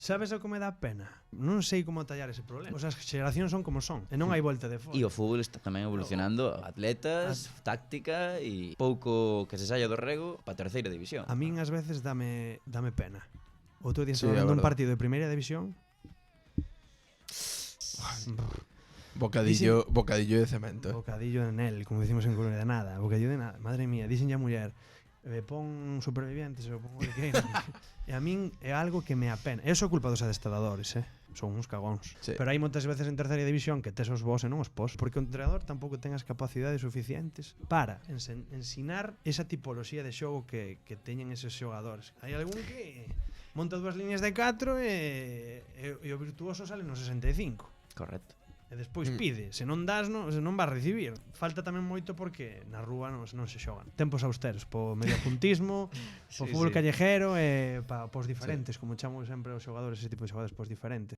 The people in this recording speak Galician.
Sabes o que me dá pena? Non sei como tallar ese problema. As xeracións son como son, e non hai volta de fora. E o fútbol está tamén evolucionando, atletas, táctica e pouco que se saia do rego para terceira división. A min ás veces dame pena. Outro día Sí, estaba vendo un verdad. partido de primeira división. Bocadillo de cemento. Bocadillo de nel, como decimos en Coruña, de nada. Bocadillo de nada. Madre mía, dixen a muller, pon supervivientes ou pon o que queiras. E a min é algo que me apena. Eso é culpa dos adestradores, son uns cagóns. Sí. Pero hai moitas veces en terceira división que tes os vos e non os pos, porque o entrenador tampouco ten as capacidades suficientes para ensinar esa tipoloxía de xogo que teñen eses xogadores. Hai algún que monta dúas líneas de 4 e o virtuoso sale no 65. Correcto. E despois pide, se non das, se non vas recibir. Falta tamén moito porque na rúa non se xogan. Tempos austeros, po mediopuntismo, po fútbol callejero e pa pos diferentes, como chamo sempre os xogadores, ese tipo de xogadores pos diferentes.